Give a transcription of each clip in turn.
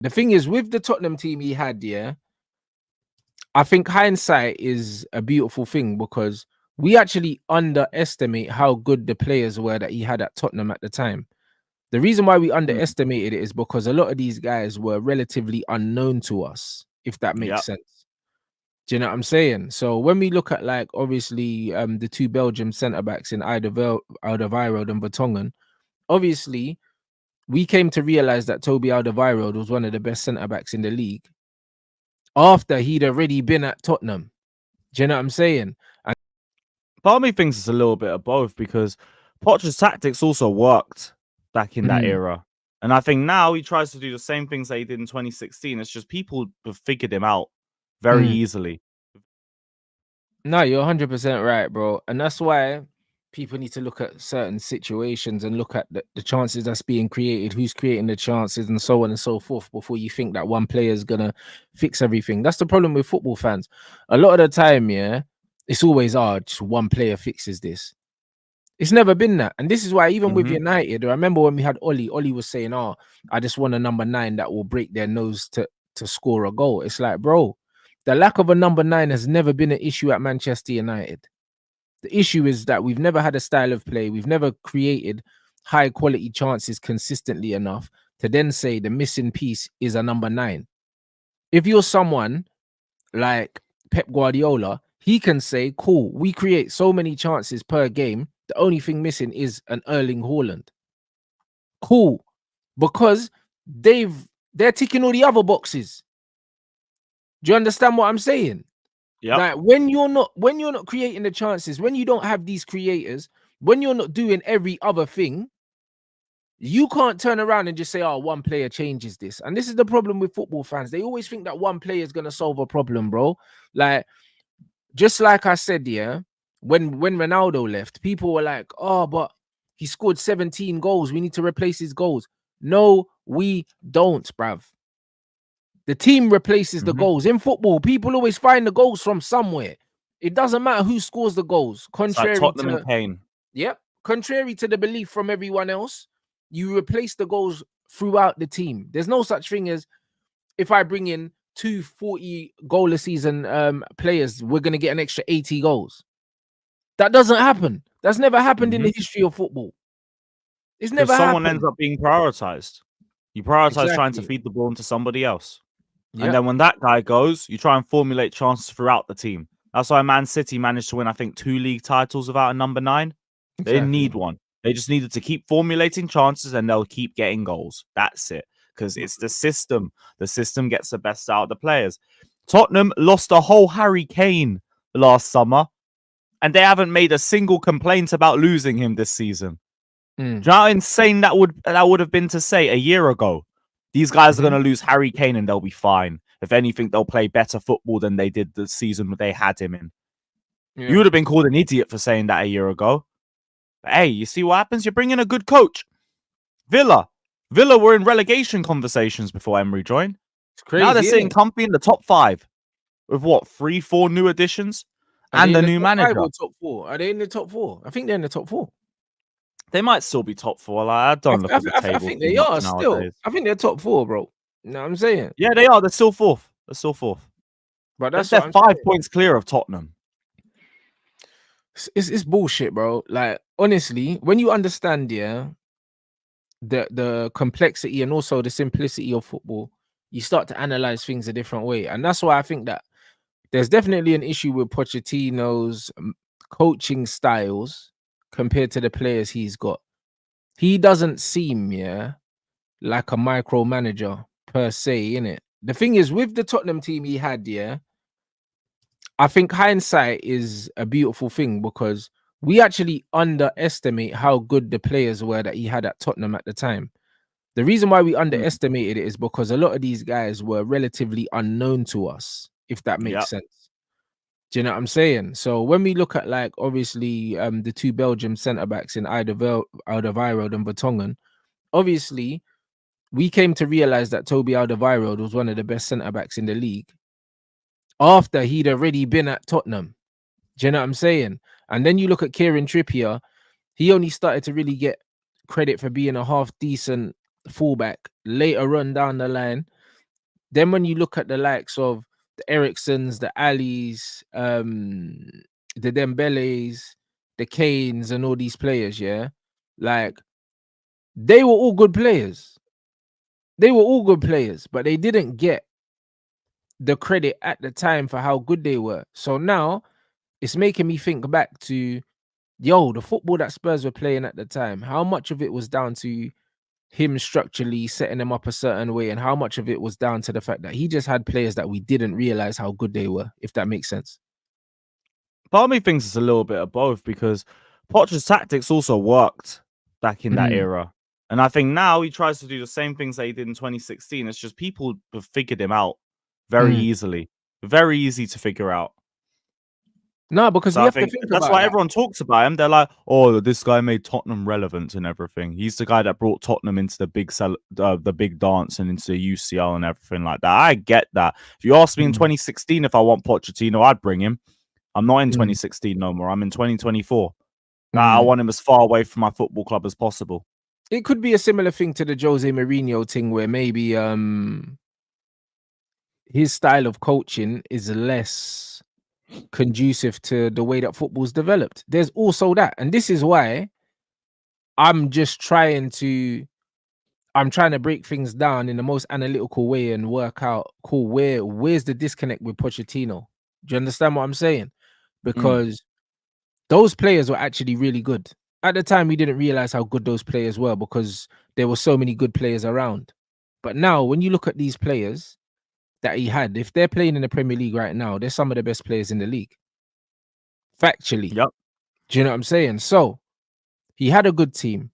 The thing is, with the Tottenham team he had, yeah, I think hindsight is a beautiful thing because we actually underestimate how good the players were that he had at Tottenham at the time. The reason why we Mm. underestimated it is because a lot of these guys were relatively unknown to us, if that makes Yep. sense. Do you know what I'm saying? So when we look at, like, obviously the two Belgium centre backs in Alderweireld and Vertonghen, obviously we came to realize that Toby Alderweireld was one of the best centre backs in the league after he'd already been at Tottenham. Do you know what I'm saying? And Part of me thinks it's a little bit of both because Poch's tactics also worked back in that era. And I think now he tries to do the same things that he did in 2016. It's just people have figured him out very easily. No, you're 100% right, bro. And that's why people need to look at certain situations and look at the chances that's being created, who's creating the chances, and so on and so forth before you think that one player is going to fix everything. That's the problem with football fans. A lot of the time, yeah, it's always, just one player fixes this. It's never been that. And this is why, even with United, I remember when we had Ollie was saying, I just want a number 9 that will break their nose to score a goal. It's like, bro, the lack of a number 9 has never been an issue at Manchester United. The issue is that we've never had a style of play. We've never created high quality chances consistently enough to then say the missing piece is a number 9. If you're someone like Pep Guardiola, he can say, cool, we create so many chances per game. The only thing missing is an Erling Haaland. Cool. Because they're ticking all the other boxes. Do you understand what I'm saying? Yep. Like when you're not creating the chances, when you don't have these creators, when you're not doing every other thing, you can't turn around and just say, one player changes this. And this is the problem with football fans. They always think that one player is going to solve a problem, bro. Like, just like I said, yeah, when Ronaldo left, people were like, but he scored 17 goals. We need to replace his goals. No, we don't, bruv. The team replaces the goals. In football, people always find the goals from somewhere. It doesn't matter who scores the goals. It's like Tottenham and Kane. Contrary to the belief from everyone else, you replace the goals throughout the team. There's no such thing as, if I bring in 240 goal a season players, we're going to get an extra 80 goals. That doesn't happen. That's never happened in the history of football. It's never happened. Someone ends up being prioritized. You prioritize trying to feed the ball into somebody else. Yep. And then when that guy goes, you try and formulate chances throughout the team. That's why Man City managed to win, I think, 2 league titles without a number 9. They didn't need one. They just needed to keep formulating chances and they'll keep getting goals. That's it. Because it's the system. The system gets the best out of the players. Tottenham lost a whole Harry Kane last summer, and they haven't made a single complaint about losing him this season. Do you know how insane that would have been to say a year ago? These guys are going to lose Harry Kane and they'll be fine. If anything, they'll play better football than they did the season they had him in. You would have been called an idiot for saying that a year ago. But hey, you see what happens? You're bringing a good coach. Villa were in relegation conversations before Emery joined. It's crazy. Now they're sitting comfy in the top 5 with what, 3-4 new additions and a new manager. Top 4? Are they in the top 4? I think they're in the top 4. They might still be top 4. Like, I don't look at the table. I think they are still. I think they're top 4, bro. You know what I'm saying? Yeah, they are. They're still 4th. But they're 5 points clear of Tottenham. It's bullshit, bro. Like, honestly, when you understand, the complexity and also the simplicity of football, you start to analyze things a different way. And that's why I think that there's definitely an issue with Pochettino's coaching styles compared to the players he's got. He doesn't seem, like a micromanager per se, innit? The thing is, with the Tottenham team he had, I think hindsight is a beautiful thing because we actually underestimate how good the players were that he had at Tottenham at the time. The reason why we underestimated it is because a lot of these guys were relatively unknown to us, if that makes sense. Do you know what I'm saying? So when we look at, like, obviously the two Belgium centre backs in Alderweireld and Vertonghen, obviously we came to realize that Toby Alderweireld was one of the best centre backs in the league after he'd already been at Tottenham. Do you know what I'm saying? And then you look at Kieran Trippier, he only started to really get credit for being a half decent fullback later on down the line. Then when you look at the likes of the Ericssons, the Alis, the Dembeles, the Kanes, and all these players, yeah, like they were all good players. They were all good players, but they didn't get the credit at the time for how good they were. So now it's making me think back to, yo, the football that Spurs were playing at the time, how much of it was down to him structurally setting them up a certain way, and how much of it was down to the fact that he just had players that we didn't realize how good they were, if that makes sense. Part of me thinks it's a little bit of both, because Poch's tactics also worked back in that era. And I think now he tries to do the same things that he did in 2016. It's just people have figured him out very easily. Very easy to figure out. No, because so we I have think to think that's about why that. everyone talks about him. They're like, "Oh, this guy made Tottenham relevant and everything. He's the guy that brought Tottenham into the big dance and into UCL and everything like that." I get that. If you asked me in 2016 if I want Pochettino, I'd bring him. I'm not in 2016 no more. I'm in 2024. I want him as far away from my football club as possible. It could be a similar thing to the Jose Mourinho thing, where maybe his style of coaching is less conducive to the way that football's developed. There's also that, and this is why I'm trying to break things down in the most analytical way and work out, cool, where's the disconnect with Pochettino? Do you understand what I'm saying? Because those players were actually really good. At the time, we didn't realize how good those players were because there were so many good players around. But now, when you look at these players that he had, if they're playing in the Premier League right now, they're some of the best players in the league. Factually. Yep. Do you know what I'm saying? So he had a good team.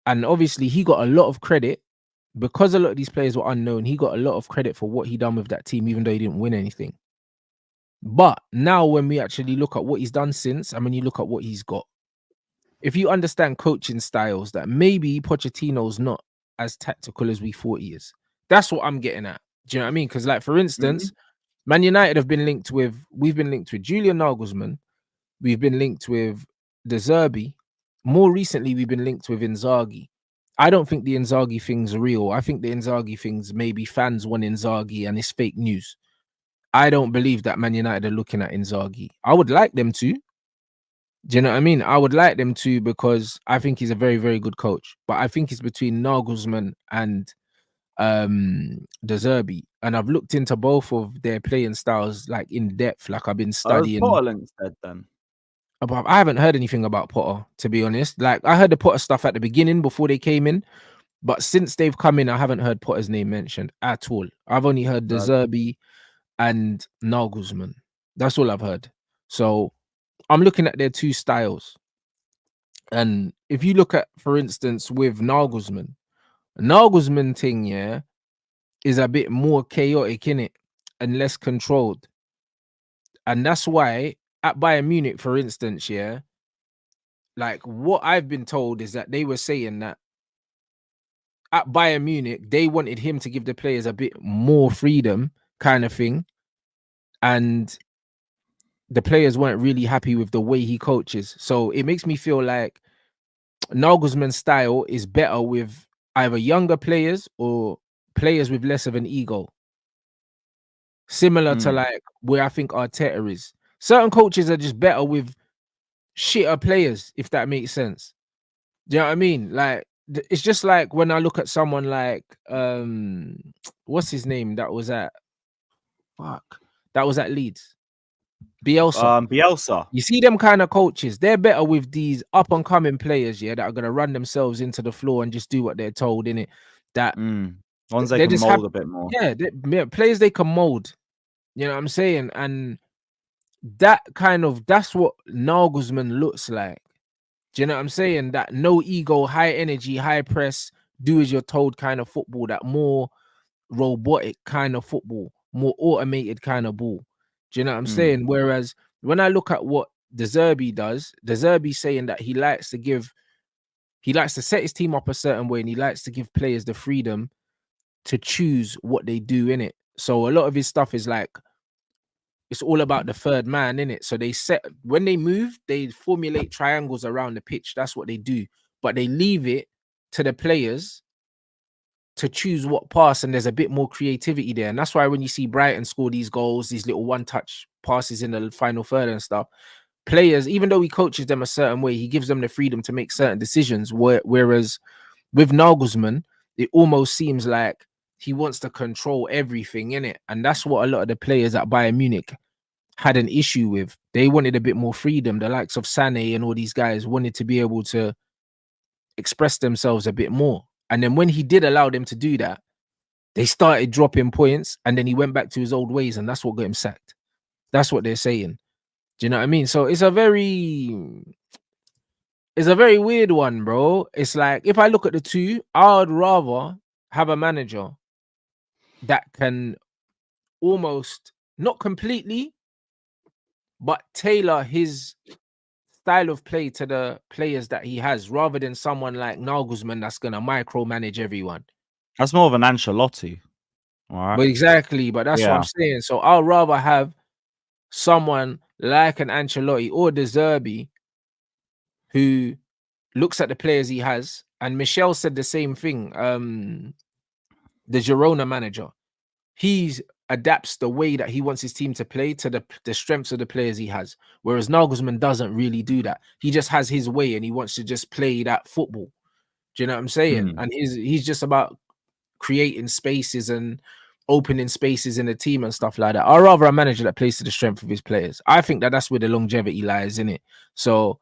And obviously, he got a lot of credit because a lot of these players were unknown. He got a lot of credit for what he done with that team, even though he didn't win anything. But now, when we actually look at what he's done since, and when you look at what he's got, if you understand coaching styles, that maybe Pochettino's not as tactical as we thought he is. That's what I'm getting at. Do you know what I mean? Because, like, for instance, Man United we've been linked with Julian Nagelsmann. We've been linked with the Zerbi. More recently, we've been linked with Inzaghi. I don't think the Inzaghi thing's real. I think the Inzaghi thing's maybe fans want Inzaghi and it's fake news. I don't believe that Man United are looking at Inzaghi. I would like them to. Do you know what I mean? I would like them to, because I think he's a very, very good coach. But I think it's between Nagelsmann and De Zerbi. And I've looked into both of their playing styles like in depth. Like I've been studying. Potter instead then. I haven't heard anything about Potter, to be honest. Like I heard the Potter stuff at the beginning before they came in, but since they've come in, I haven't heard Potter's name mentioned at all. I've only heard De Zerbi and Nagelsmann. That's all I've heard. So I'm looking at their two styles. And if you look at, for instance, with Nagelsmann thing, yeah, is a bit more chaotic in it and less controlled. And that's why at Bayern Munich, for instance, yeah, like what I've been told is that they were saying that at Bayern Munich, they wanted him to give the players a bit more freedom, kind of thing. And the players weren't really happy with the way he coaches. So it makes me feel like Nagelsmann's style is better with either younger players or players with less of an ego. Similar to like where I think Arteta is. Certain coaches are just better with shitter players, if that makes sense. Do you know what I mean? Like it's just like when I look at someone like what's his name that was at Leeds. Bielsa. You see them kind of coaches, they're better with these up and coming players, yeah, that are gonna run themselves into the floor and just do what they're told in it. That ones they can mold a bit more. Yeah, players they can mold. You know what I'm saying? And that's what Nagelsmann looks like. Do you know what I'm saying? That no ego, high energy, high press, do as you're told kind of football, that more robotic kind of football, more automated kind of ball. Do you know what I'm saying? Whereas when I look at what De Zerbi does, De Zerbi saying that he likes to set his team up a certain way and he likes to give players the freedom to choose what they do in it. So a lot of his stuff is like, it's all about the third man in it. So when they move, they formulate triangles around the pitch. That's what they do. But they leave it to the players to choose what pass, and there's a bit more creativity there. And that's why when you see Brighton score these goals, these little one-touch passes in the final third and stuff, players, even though he coaches them a certain way, he gives them the freedom to make certain decisions. Whereas with Nagelsmann, it almost seems like he wants to control everything in it. And that's what a lot of the players at Bayern Munich had an issue with. They wanted a bit more freedom. The likes of Sané and all these guys wanted to be able to express themselves a bit more. And then when he did allow them to do that, they started dropping points, and then he went back to his old ways, and that's what got him sacked. That's what they're saying. Do you know what I mean? So it's a very weird one, bro. It's like, if I look at the two, I would rather have a manager that can almost, not completely, but tailor his style of play to the players that he has, rather than someone like Nagelsmann that's gonna micromanage everyone. That's more of an Ancelotti, all right? But exactly, but that's what I'm saying. So I'd rather have someone like an Ancelotti or the Zerbi who looks at the players he has. And Michel said the same thing. The Girona manager, he adapts the way that he wants his team to play to the strengths of the players he has. Whereas Nagelsmann doesn't really do that. He just has his way and he wants to just play that football. Do you know what I'm saying? And he's just about creating spaces and opening spaces in the team and stuff like that. I'd rather a manager that plays to the strength of his players. I think that that's where the longevity lies in it. So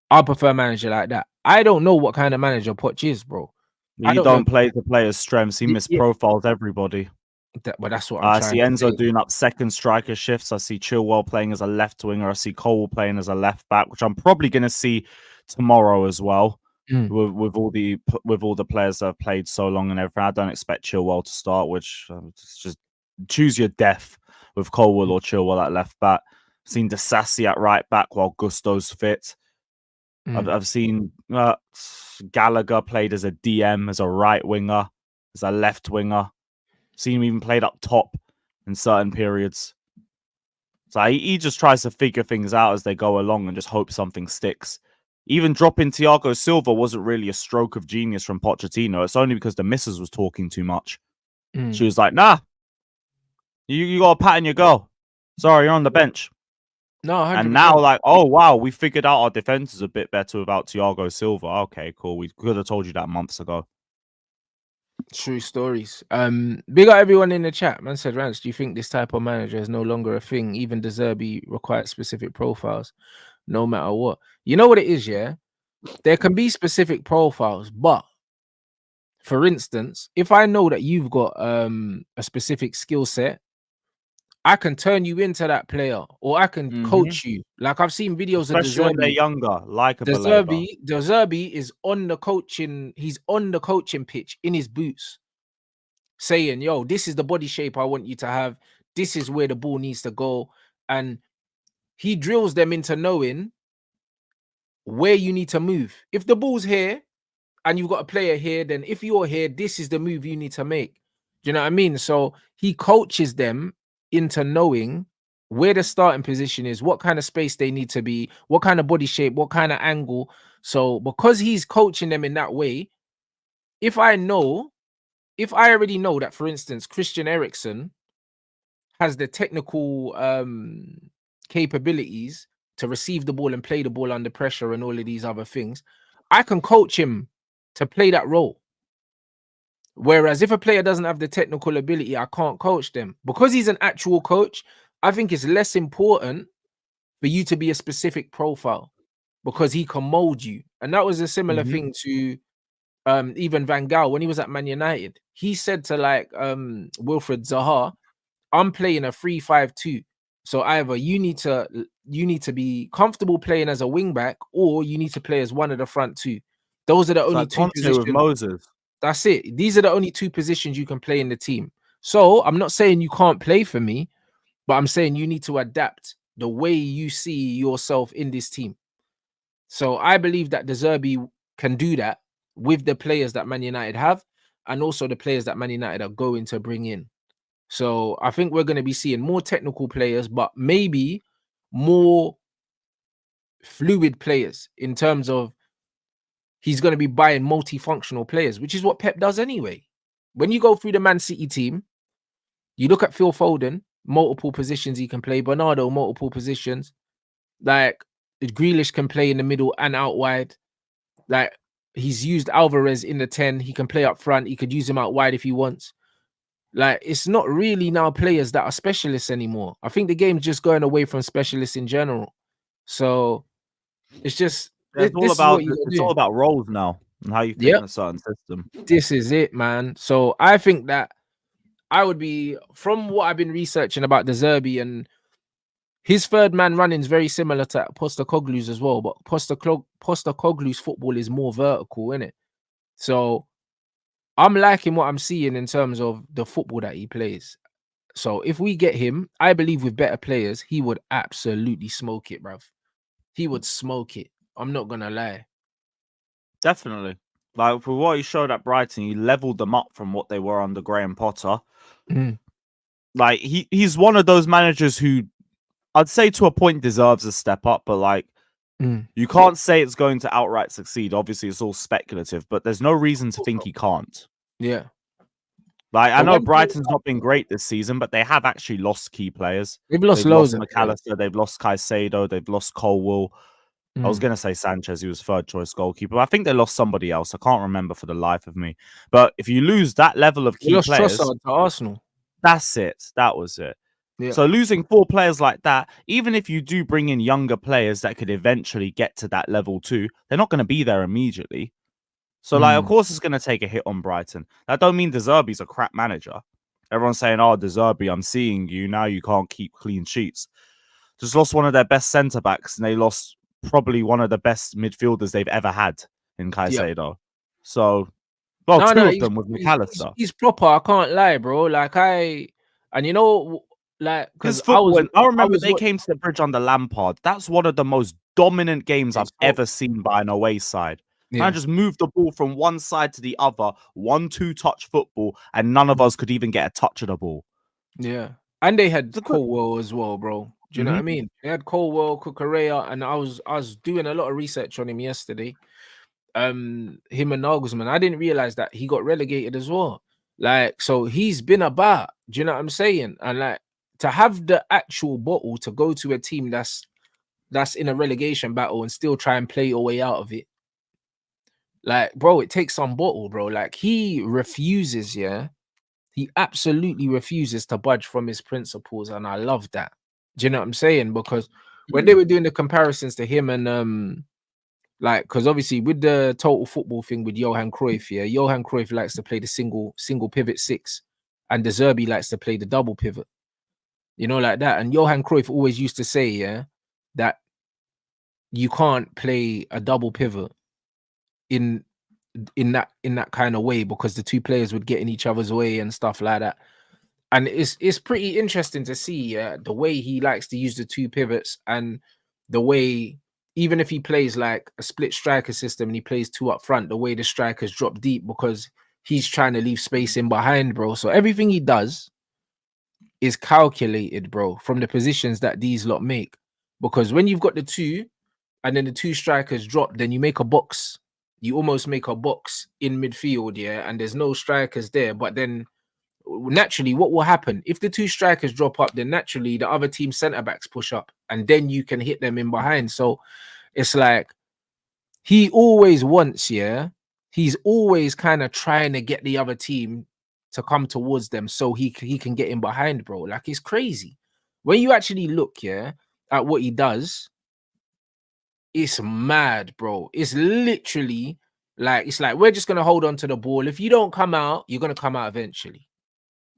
I prefer a manager like that. I don't know what kind of manager Poch is, bro. He don't play to players' strengths. He misprofiles everybody. But that's what I'm trying to see. Enzo say. doing up second striker shifts. I see Chilwell playing as a left winger. I see Cole playing as a left back, which I'm probably going to see tomorrow as well. With all the players that have played so long and everything, I don't expect Chilwell to start. Which just choose your death with Colwell or Chilwell at left back. I've seen Disasi at right back while Gusto's fit. I've seen Gallagher played as a DM, as a right winger, as a left winger. Seen him even played up top in certain periods. So he just tries to figure things out as they go along and just hope something sticks. Even dropping Thiago Silva wasn't really a stroke of genius from Pochettino. It's only because the missus was talking too much. She was like, nah, you got a pat in your girl. Sorry, you're on the bench. No, 100%. And now, like, oh, wow, we figured out our defense is a bit better without Thiago Silva. Okay, cool. We could have told you that months ago. True stories. Big up everyone in the chat. Man said, Rants, do you think this type of manager is no longer a thing? Even the Zerbi requires specific profiles, no matter what. You know what it is, yeah? There can be specific profiles, but for instance, if I know that you've got a specific skill set, I can turn you into that player, or I can coach you. Like, I've seen videos especially of the Zerbi when they're younger, like a the Zerbi is on the coaching. He's on the coaching pitch in his boots, saying, "Yo, this is the body shape I want you to have. This is where the ball needs to go," and he drills them into knowing where you need to move. If the ball's here and you've got a player here, then if you're here, this is the move you need to make. Do you know what I mean? So he coaches them into knowing where the starting position is, what kind of space they need to be, what kind of body shape, what kind of angle. So because he's coaching them in that way, if I already know that, for instance, Christian Eriksen has the technical capabilities to receive the ball and play the ball under pressure and all of these other things, I can coach him to play that role. Whereas if a player doesn't have the technical ability, I can't coach them. Because he's an actual coach, I think it's less important for you to be a specific profile, because he can mold you. And that was a similar thing to even Van Gaal when he was at Man United. He said to like Wilfred Zaha, I'm playing a 3-5-2. So either you need to be comfortable playing as a wing back, or you need to play as one of the front two. Those are the only two positions. With Moses. That's it. These are the only two positions you can play in the team. So I'm not saying you can't play for me, but I'm saying you need to adapt the way you see yourself in this team. So I believe that the Zerbi can do that with the players that Man United have, and also the players that Man United are going to bring in. So I think we're going to be seeing more technical players, but maybe more fluid players, in terms of he's going to be buying multifunctional players, which is what Pep does anyway. when you go through the Man City team, you look at Phil Foden, multiple positions he can play. Bernardo, multiple positions. Like Grealish can play in the middle and out wide. Like he's used Alvarez in the 10. He can play up front. He could use him out wide if he wants. Like it's not really now players that are specialists anymore. I think the game's just going away from specialists in general. So it's just this is what you it's all about roles now and how you fit in a certain system. This is it, man. So I think that I would be, from what I've been researching about the Zerbi, and his third man running is very similar to Postecoglou's as well, but Postecoglou's football is more vertical, isn't it? So I'm liking what I'm seeing in terms of the football that he plays. So if we get him, I believe with better players, he would absolutely smoke it, bruv. He would smoke it. I'm not gonna lie. Definitely. Like for what he showed at Brighton, he leveled them up from what they were under Graham Potter. Like he's one of those managers who I'd say to a point deserves a step up, but like you can't say it's going to outright succeed. Obviously, it's all speculative, but there's no reason to think he can't. Yeah. Like I know Brighton's not been great this season, but they have actually lost key players. They've lost loads. McAllister, they've lost Caicedo, they've lost Colwill. I was going to say Sanchez, he was third choice goalkeeper. I think they lost somebody else. I can't remember for the life of me. But if you lose that level of key players, Trossard to Arsenal. That's it. That was it. Yeah. So losing 4 players like that, even if you do bring in younger players that could eventually get to that level too, they're not going to be there immediately. So like, of course, it's going to take a hit on Brighton. That don't mean De Zerbi's a crap manager. Everyone's saying, "Oh, De Zerbi, I'm seeing you now. You can't keep clean sheets." Just lost one of their best centre backs, and they lost probably one of the best midfielders they've ever had in Caicedo. So, well, two of them with McAllister. He's proper. I can't lie, bro. Like and you know, like because I remember they came to the bridge under Lampard. That's one of the most dominant games I've ever seen by an away side. Man just moved the ball from one side to the other, 1-2 touch football, and none of us could even get a touch of the ball. Yeah, and they had Colwill as well, bro. Do you know what I mean? They had Colwill, Cucurella, and I was doing a lot of research on him yesterday. Him and Nagelsmann. I didn't realize that he got relegated as well. Like, so he's been about. Do you know what I'm saying? And like to have the actual bottle to go to a team that's in a relegation battle and still try and play your way out of it. Like, bro, it takes some bottle, bro. Like he refuses, he absolutely refuses to budge from his principles, and I love that. Do you know what I'm saying? Because when they were doing the comparisons to him and like, because obviously with the total football thing with Johan Cruyff, Johan Cruyff likes to play the single pivot 6, and De Zerbi likes to play the double pivot. You know, like that. And Johan Cruyff always used to say, that you can't play a double pivot in that kind of way because the two players would get in each other's way and stuff like that. And it's pretty interesting to see the way he likes to use the two pivots, and the way, even if he plays like a split striker system and he plays 2 up front, the way the strikers drop deep because he's trying to leave space in behind, bro. So everything he does is calculated, bro, from the positions that these lot make. Because when you've got the 2 and then the 2 strikers drop, then you make a box. You almost make a box in midfield, and there's no strikers there. But then naturally, what will happen if the 2 strikers drop up? Then naturally, the other team centre backs push up, and then you can hit them in behind. So it's like he always wants, he's always kind of trying to get the other team to come towards them so he can get in behind, bro. Like it's crazy when you actually look, at what he does. It's mad, bro. It's literally like, it's like we're just gonna hold on to the ball. If you don't come out, you're gonna come out eventually.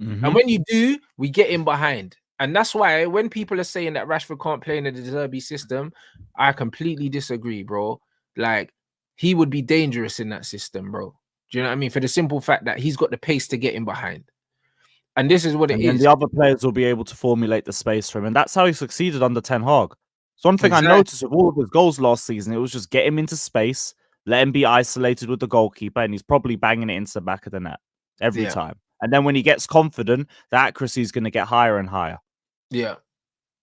And when you do, we get in behind. And that's why when people are saying that Rashford can't play in the De Zerbi system, I completely disagree, bro. Like he would be dangerous in that system, bro. Do you know what I mean? For the simple fact that he's got the pace to get in behind. And this is what it is. And the other players will be able to formulate the space for him. And that's how he succeeded under Ten Hag. So one thing I noticed with all of his goals last season, it was just get him into space, let him be isolated with the goalkeeper, and he's probably banging it into the back of the net every time. And then when he gets confident, the accuracy is going to get higher and higher. Yeah.